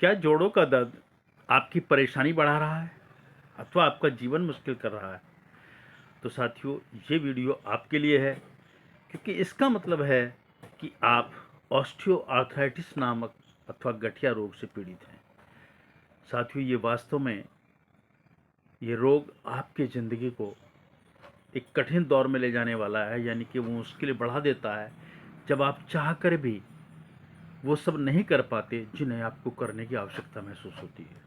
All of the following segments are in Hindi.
क्या जोड़ों का दर्द आपकी परेशानी बढ़ा रहा है अथवा आपका जीवन मुश्किल कर रहा है? तो साथियों, ये वीडियो आपके लिए है, क्योंकि इसका मतलब है कि आप ऑस्टियोआर्थराइटिस नामक अथवा गठिया रोग से पीड़ित हैं। साथियों, ये वास्तव में ये रोग आपकी ज़िंदगी को एक कठिन दौर में ले जाने वाला है, यानी कि वो मुश्किलें बढ़ा देता है जब आप चाह कर भी वो सब नहीं कर पाते जिन्हें आपको करने की आवश्यकता महसूस होती है।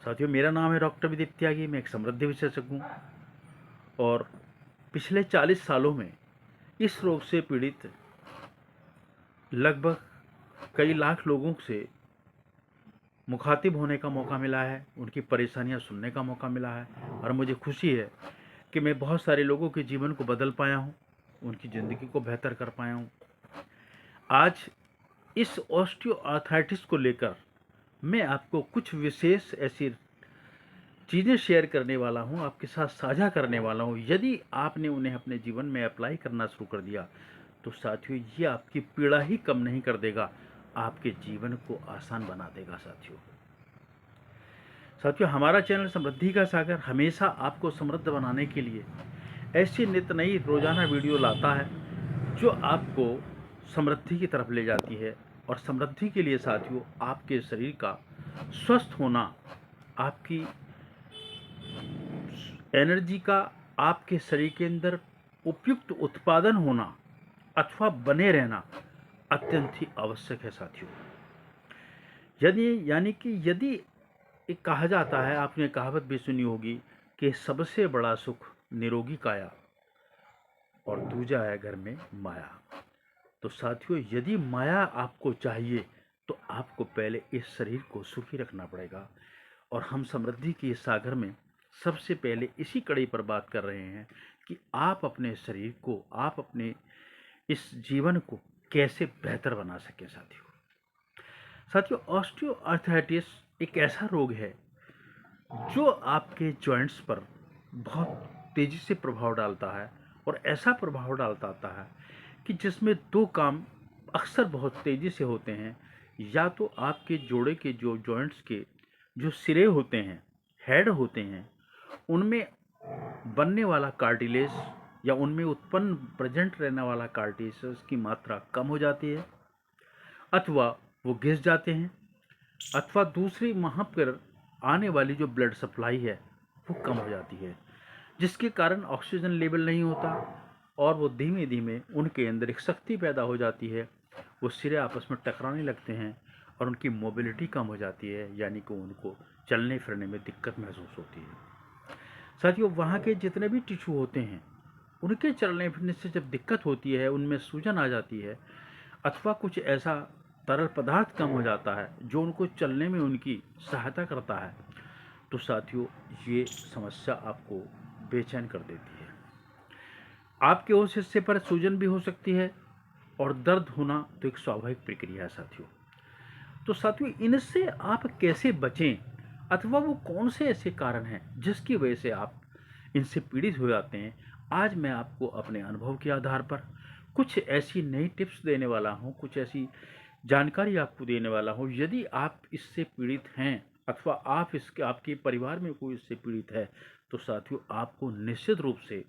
साथियों, मेरा नाम है डॉक्टर विदित त्यागी। मैं एक समृद्धि विशेषज्ञ हूँ और पिछले 40 सालों में इस रोग से पीड़ित लगभग कई लाख लोगों से मुखातिब होने का मौका मिला है, उनकी परेशानियां सुनने का मौका मिला है और मुझे खुशी है कि मैं बहुत सारे लोगों के जीवन को बदल पाया हूँ, उनकी ज़िंदगी को बेहतर कर पाया हूँ। आज इस ऑस्टियोआर्थराइटिस को लेकर मैं आपको कुछ विशेष ऐसी चीज़ें शेयर करने वाला हूँ, आपके साथ साझा करने वाला हूँ। यदि आपने उन्हें अपने जीवन में अप्लाई करना शुरू कर दिया तो साथियों, ये आपकी पीड़ा ही कम नहीं कर देगा, आपके जीवन को आसान बना देगा। साथियों, हमारा चैनल समृद्धि का सागर हमेशा आपको समृद्ध बनाने के लिए ऐसी नित नई रोजाना वीडियो लाता है जो आपको समृद्धि की तरफ ले जाती है। और समृद्धि के लिए साथियों, आपके शरीर का स्वस्थ होना, आपकी एनर्जी का आपके शरीर के अंदर उपयुक्त उत्पादन होना अथवा बने रहना अत्यंत ही आवश्यक है। साथियों, यदि एक कहा जाता है, आपने कहावत भी सुनी होगी कि सबसे बड़ा सुख निरोगी काया और दूजा है घर में माया। तो साथियों, यदि माया आपको चाहिए तो आपको पहले इस शरीर को सुखी रखना पड़ेगा। और हम समृद्धि के इस सागर में सबसे पहले इसी कड़ी पर बात कर रहे हैं कि आप अपने शरीर को, आप अपने इस जीवन को कैसे बेहतर बना सकें। साथियों, ऑस्टियोआर्थराइटिस एक ऐसा रोग है जो आपके जॉइंट्स पर बहुत तेजी से प्रभाव डालता है और ऐसा प्रभाव डालता है कि जिसमें दो काम अक्सर बहुत तेजी से होते हैं। या तो आपके जोड़े के जो जॉइंट्स के जो सिरे होते हैं, हेड होते हैं, उनमें बनने वाला कार्टिलेज या उनमें उत्पन्न प्रेजेंट रहने वाला कार्टिलेज की मात्रा कम हो जाती है, अथवा वो घिस जाते हैं, अथवा दूसरी वहाँ पर आने वाली जो ब्लड सप्लाई है वो कम हो जाती है, जिसके कारण ऑक्सीजन लेवल नहीं होता और वो धीमे धीमे उनके अंदर एक शक्ति पैदा हो जाती है। वो सिरे आपस में टकराने लगते हैं और उनकी मोबिलिटी कम हो जाती है, यानी कि उनको चलने फिरने में दिक्कत महसूस होती है। साथियों, वहाँ के जितने भी टिश्यू होते हैं, उनके चलने फिरने से जब दिक्कत होती है, उनमें सूजन आ जाती है अथवा कुछ ऐसा तरल पदार्थ कम हो जाता है जो उनको चलने में उनकी सहायता करता है, तो साथियों, ये समस्या आपको बेचैन कर देती है। आपके उस हिस्से पर सूजन भी हो सकती है और दर्द होना तो एक स्वाभाविक प्रक्रिया है। तो साथियों, इनसे आप कैसे बचें अथवा वो कौन से ऐसे कारण हैं जिसकी वजह से आप इनसे पीड़ित हो जाते हैं, आज मैं आपको अपने अनुभव के आधार पर कुछ ऐसी नई टिप्स देने वाला हूं, कुछ ऐसी जानकारी आपको देने वाला हूं। यदि आप इससे पीड़ित हैं अथवा आपके परिवार में कोई इससे पीड़ित है तो साथियों, आपको निश्चित रूप से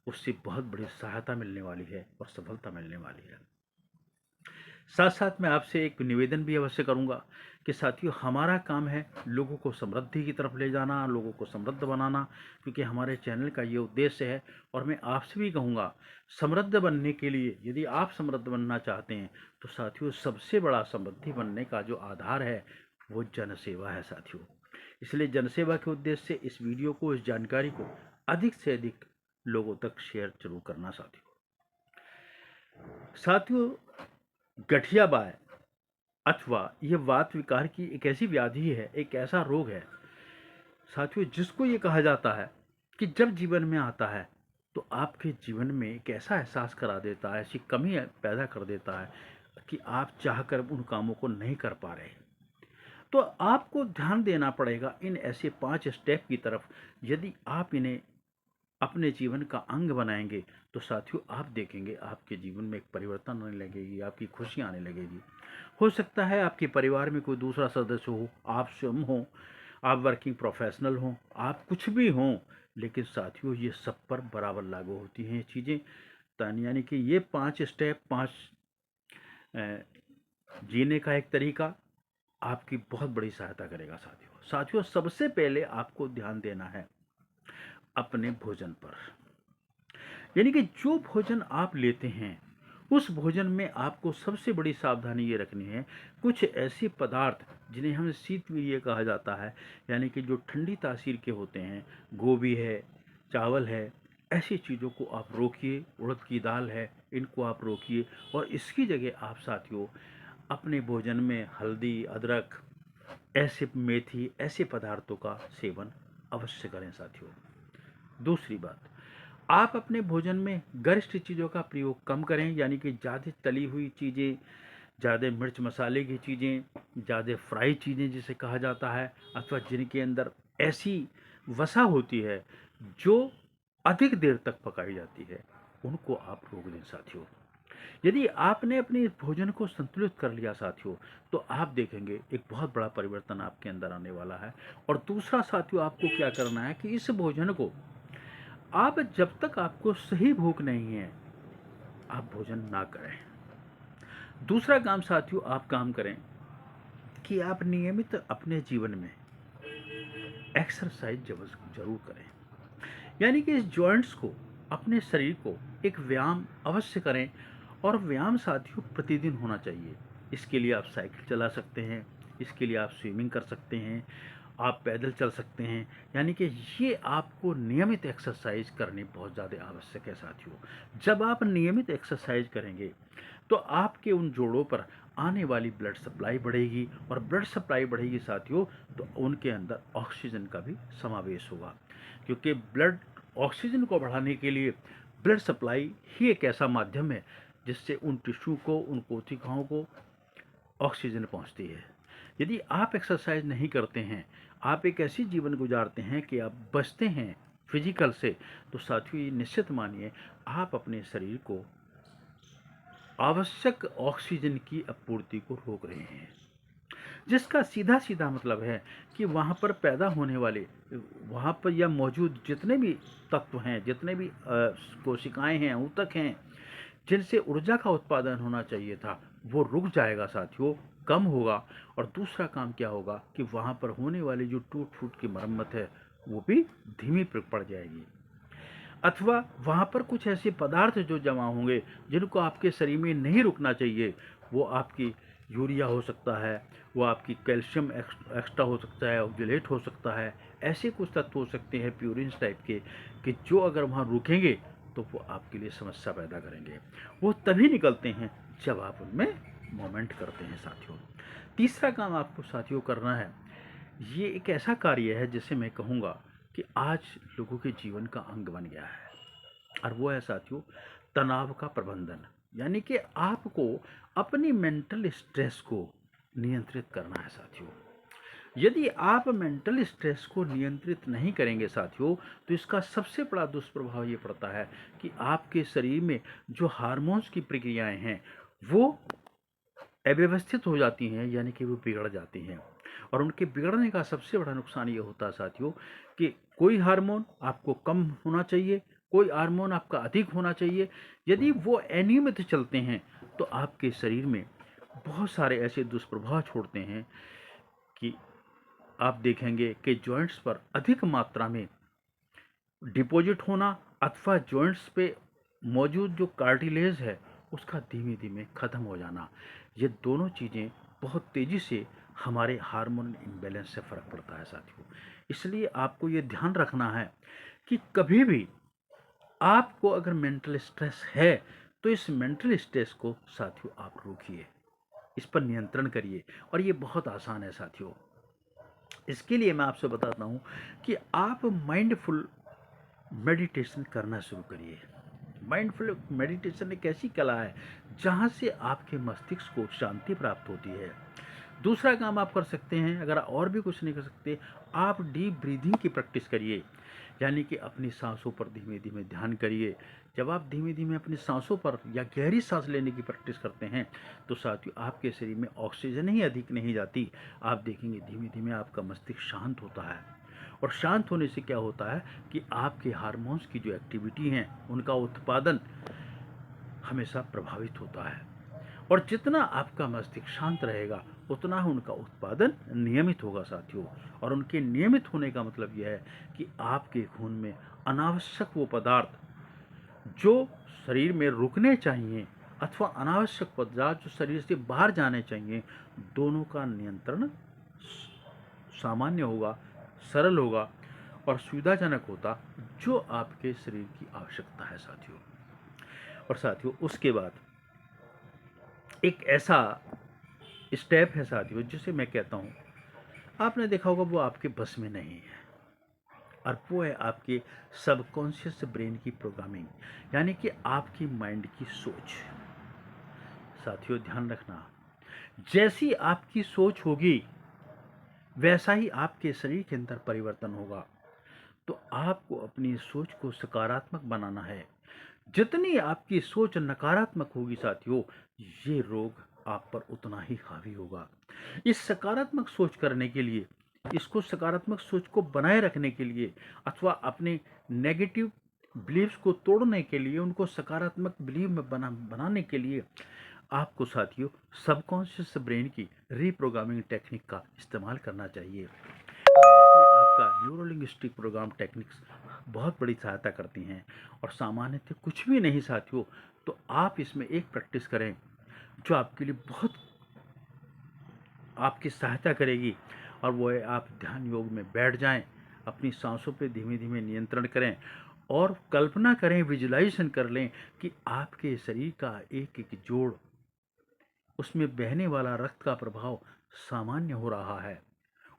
उससे बहुत बड़ी सहायता मिलने वाली है और सफलता मिलने वाली है। साथ साथ मैं आपसे एक निवेदन भी अवश्य करूंगा कि साथियों, हमारा काम है लोगों को समृद्धि की तरफ ले जाना, लोगों को समृद्ध बनाना, क्योंकि हमारे चैनल का ये उद्देश्य है। और मैं आपसे भी कहूँगा, समृद्ध बनने के लिए यदि आप समृद्ध बनना चाहते हैं तो साथियों, सबसे बड़ा समृद्धि बनने का जो आधार है वो जनसेवा है। साथियों, इसलिए जनसेवा के उद्देश्य से इस वीडियो को, इस जानकारी को अधिक से अधिक लोगों तक शेयर जरूर करना। साथियों, गठिया बाय अथवा यह वात विकार की एक ऐसी व्याधि है, एक ऐसा रोग है साथियों, जिसको ये कहा जाता है कि जब जीवन में आता है तो आपके जीवन में एक ऐसा एहसास करा देता है, ऐसी कमी पैदा कर देता है कि आप चाहकर उन कामों को नहीं कर पा रहे। तो आपको ध्यान देना पड़ेगा इन ऐसे 5 स्टेप की तरफ। यदि आप इन्हें अपने जीवन का अंग बनाएंगे तो साथियों आप देखेंगे आपके जीवन में एक परिवर्तन आने लगेगी, आपकी खुशियाँ आने लगेगी। हो सकता है आपके परिवार में कोई दूसरा सदस्य हो, आप स्वयं हो, आप वर्किंग प्रोफेशनल हों, आप कुछ भी हों, लेकिन साथियों ये सब पर बराबर लागू होती हैं ये चीज़ें। यानी कि ये 5 स्टेप, 5 जीने का एक तरीका आपकी बहुत बड़ी सहायता करेगा साथियों। साथियों सबसे पहले आपको ध्यान देना है अपने भोजन पर। यानी कि जो भोजन आप लेते हैं उस भोजन में आपको सबसे बड़ी सावधानी ये रखनी है, कुछ ऐसे पदार्थ जिन्हें हम शीतवीर्य कहा जाता है, यानी कि जो ठंडी तासीर के होते हैं, गोभी है, चावल है, ऐसी चीज़ों को आप रोकिए। उड़द की दाल है, इनको आप रोकिए। और इसकी जगह आप साथियों अपने भोजन में हल्दी, अदरक, ऐसे मेथी, ऐसे पदार्थों का सेवन अवश्य करें साथियों। दूसरी बात, आप अपने भोजन में गरिष्ठ चीज़ों का प्रयोग कम करें, यानी कि ज़्यादा तली हुई चीज़ें, ज़्यादा मिर्च मसाले की चीज़ें, ज़्यादा फ्राई चीज़ें जिसे कहा जाता है, अथवा जिनके अंदर ऐसी वसा होती है जो अधिक देर तक पकाई जाती है, उनको आप रोक दें साथियों। यदि आपने अपने भोजन को संतुलित कर लिया साथियों, तो आप देखेंगे एक बहुत बड़ा परिवर्तन आपके अंदर आने वाला है। और दूसरा साथियों आपको क्या करना है कि इस भोजन को आप जब तक आपको सही भूख नहीं है आप भोजन ना करें। दूसरा काम साथियों आप काम करें कि आप नियमित अपने जीवन में एक्सरसाइज जरूर करें। यानी कि इस जॉइंट्स को, अपने शरीर को एक व्यायाम अवश्य करें। और व्यायाम साथियों प्रतिदिन होना चाहिए। इसके लिए आप साइकिल चला सकते हैं, इसके लिए आप स्विमिंग कर सकते हैं, आप पैदल चल सकते हैं। यानी कि ये आपको नियमित एक्सरसाइज करनी बहुत ज़्यादा आवश्यक है साथियों। जब आप नियमित एक्सरसाइज करेंगे तो आपके उन जोड़ों पर आने वाली ब्लड सप्लाई बढ़ेगी, और ब्लड सप्लाई बढ़ेगी साथियों तो उनके अंदर ऑक्सीजन का भी समावेश होगा। क्योंकि ब्लड ऑक्सीजन को बढ़ाने के लिए ब्लड सप्लाई ही एक ऐसा माध्यम है जिससे उन टिश्यू को, उन कोशिकाओं को ऑक्सीजन पहुंचती है। यदि आप एक्सरसाइज नहीं करते हैं, आप एक ऐसी जीवन गुजारते हैं कि आप बचते हैं फिजिकल से, तो साथियों ये निश्चित मानिए आप अपने शरीर को आवश्यक ऑक्सीजन की आपूर्ति को रोक रहे हैं, जिसका सीधा सीधा मतलब है कि वहाँ पर पैदा होने वाले, वहाँ पर या मौजूद जितने भी तत्व हैं, जितने भी कोशिकाएं हैं, ऊतक हैं, जिनसे ऊर्जा का उत्पादन होना चाहिए था, वो रुक जाएगा साथियों, कम होगा। और दूसरा काम क्या होगा कि वहाँ पर होने वाली जो टूट फूट की मरम्मत है वो भी धीमी पड़ जाएगी। अथवा वहाँ पर कुछ ऐसे पदार्थ जो जमा होंगे जिनको आपके शरीर में नहीं रुकना चाहिए, वो आपकी यूरिया हो सकता है, वो आपकी कैल्शियम एक्स्ट्रा हो सकता है, ऑक्जेलेट हो सकता है, ऐसे कुछ तत्व हो सकते हैं प्यूरिन्स टाइप के, कि जो अगर वहाँ रुकेंगे तो वो आपके लिए समस्या पैदा करेंगे। वो तभी निकलते हैं जब आप उनमें मूवमेंट करते हैं साथियों। तीसरा काम आपको साथियों करना है, ये एक ऐसा कार्य है जिसे मैं कहूँगा कि आज लोगों के जीवन का अंग बन गया है, और वो है साथियों तनाव का प्रबंधन। यानी कि आपको अपनी मेंटल स्ट्रेस को नियंत्रित करना है साथियों। यदि आप मेंटल स्ट्रेस को नियंत्रित नहीं करेंगे साथियों, तो इसका सबसे बड़ा दुष्प्रभाव ये पड़ता है कि आपके शरीर में जो हार्मोन्स की प्रक्रियाएं हैं वो अव्यवस्थित हो जाती हैं, यानी कि वो बिगड़ जाती हैं। और उनके बिगड़ने का सबसे बड़ा नुकसान ये होता है साथियों कि कोई हार्मोन आपको कम होना चाहिए, कोई हार्मोन आपका अधिक होना चाहिए। यदि वो अनियमित चलते हैं तो आपके शरीर में बहुत सारे ऐसे दुष्प्रभाव छोड़ते हैं कि आप देखेंगे कि जॉइंट्स पर अधिक मात्रा में डिपॉजिट होना, अथवा जॉइंट्स पे मौजूद जो कार्टिलेज है उसका धीमे धीमे ख़त्म हो जाना। ये दोनों चीज़ें बहुत तेज़ी से हमारे हार्मोन इम्बैलेंस से फ़र्क पड़ता है साथियों। इसलिए आपको ये ध्यान रखना है कि कभी भी आपको अगर मेंटल स्ट्रेस है तो इस मेंटल स्ट्रेस को साथियों आप रोकिए, इस पर नियंत्रण करिए। और ये बहुत आसान है साथियों। इसके लिए मैं आपसे बताता हूँ कि आप माइंडफुल मेडिटेशन करना शुरू करिए। माइंडफुल मेडिटेशन एक ऐसी कला है जहाँ से आपके मस्तिष्क को शांति प्राप्त होती है। दूसरा काम आप कर सकते हैं, अगर और भी कुछ नहीं कर सकते, आप डीप ब्रीदिंग की प्रैक्टिस करिए, यानी कि अपनी सांसों पर धीमे धीमे ध्यान करिए। जब आप धीमे धीमे अपनी सांसों पर या गहरी सांस लेने की प्रैक्टिस करते हैं तो साथियों आपके शरीर में ऑक्सीजन ही अधिक नहीं जाती, आप देखेंगे धीमे धीमे आपका मस्तिष्क शांत होता है। और शांत होने से क्या होता है कि आपके हार्मोन्स की जो एक्टिविटी हैं उनका उत्पादन हमेशा प्रभावित होता है। और जितना आपका मस्तिष्क शांत रहेगा उतना ही उनका उत्पादन नियमित होगा साथियों। और उनके नियमित होने का मतलब यह है कि आपके खून में अनावश्यक वो पदार्थ जो शरीर में रुकने चाहिए अथवा अनावश्यक पदार्थ जो शरीर से बाहर जाने चाहिए, दोनों का नियंत्रण सामान्य होगा, सरल होगा और सुविधाजनक होता, जो आपके शरीर की आवश्यकता है साथियों। और साथियों उसके बाद एक ऐसा स्टेप है साथियों जिसे मैं कहता हूँ, आपने देखा होगा वो आपके बस में नहीं है, और वो है आपके सबकॉन्शियस ब्रेन की प्रोग्रामिंग, यानी कि आपकी माइंड की सोच। साथियों ध्यान रखना, जैसी आपकी सोच होगी वैसा ही आपके शरीर के अंदर परिवर्तन होगा। तो आपको अपनी सोच को सकारात्मक बनाना है। जितनी आपकी सोच नकारात्मक होगी साथियों, ये रोग आप पर उतना ही हावी होगा। इस सकारात्मक सोच करने के लिए, इसको सकारात्मक सोच को बनाए रखने के लिए अथवा अपने नेगेटिव बिलीव्स को तोड़ने के लिए, उनको सकारात्मक बिलीव में बनाने के लिए आपको साथियों सबकॉन्शियस ब्रेन की रीप्रोग्रामिंग टेक्निक का इस्तेमाल करना चाहिए। आपका न्यूरोलिंग्विस्टिक प्रोग्राम टेक्निक्स बहुत बड़ी सहायता करती हैं। और सामान्यतः कुछ भी नहीं साथियों, तो आप इसमें एक प्रैक्टिस करें जो आपके लिए बहुत आपकी सहायता करेगी, और वो है आप ध्यान योग में बैठ जाएं, अपनी सांसों पे धीमे धीमे नियंत्रण करें और कल्पना करें, विजुलाइजेशन कर लें कि आपके शरीर का एक एक जोड़, उसमें बहने वाला रक्त का प्रभाव सामान्य हो रहा है।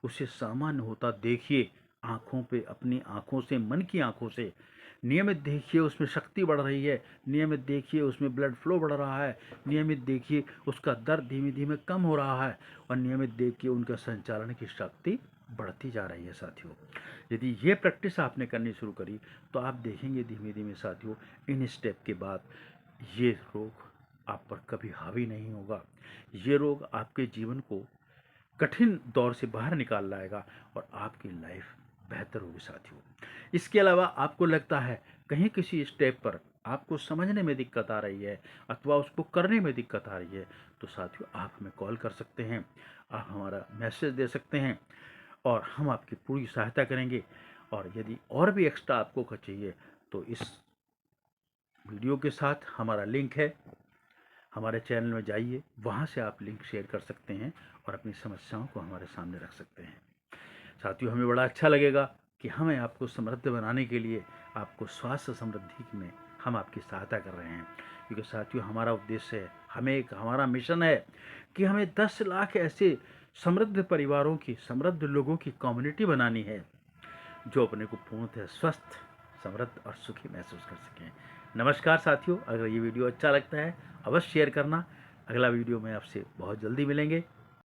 उसे सामान्य होता देखिए, आंखों पे, अपनी आंखों से, मन की आंखों से नियमित देखिए, उसमें शक्ति बढ़ रही है, नियमित देखिए उसमें ब्लड फ्लो बढ़ रहा है, नियमित देखिए उसका दर्द धीमे धीमे कम हो रहा है, और नियमित देखिए उनका संचालन की शक्ति बढ़ती जा रही है साथियों। यदि ये प्रैक्टिस आपने करनी शुरू करी तो आप देखेंगे धीमे धीमे साथियों, इन स्टेप के बाद ये रोग आप पर कभी हावी नहीं होगा। ये रोग आपके जीवन को कठिन दौर से बाहर निकाल लाएगा और आपकी लाइफ बेहतर होगी साथियों। इसके अलावा आपको लगता है कहीं किसी स्टेप पर आपको समझने में दिक्कत आ रही है अथवा उसको करने में दिक्कत आ रही है, तो साथियों आप हमें कॉल कर सकते हैं, आप हमारा मैसेज दे सकते हैं और हम आपकी पूरी सहायता करेंगे। और यदि और भी एक्स्ट्रा आपको चाहिए तो इस वीडियो के साथ हमारा लिंक है, हमारे चैनल में जाइए, वहाँ से आप लिंक शेयर कर सकते हैं और अपनी समस्याओं को हमारे सामने रख सकते हैं। साथियों हमें बड़ा अच्छा लगेगा कि हमें आपको समृद्ध बनाने के लिए, आपको स्वास्थ्य समृद्धि में हम आपकी सहायता कर रहे हैं, क्योंकि साथियों हमारा उद्देश्य है, हमारा मिशन है कि हमें 10 लाख ऐसे समृद्ध परिवारों की, समृद्ध लोगों की कम्युनिटी बनानी है जो अपने को पूर्णतः स्वस्थ, समृद्ध और सुखी महसूस कर सकें। नमस्कार साथियों, अगर ये वीडियो अच्छा लगता है अवश्य शेयर करना। अगला वीडियो में आपसे बहुत जल्दी मिलेंगे।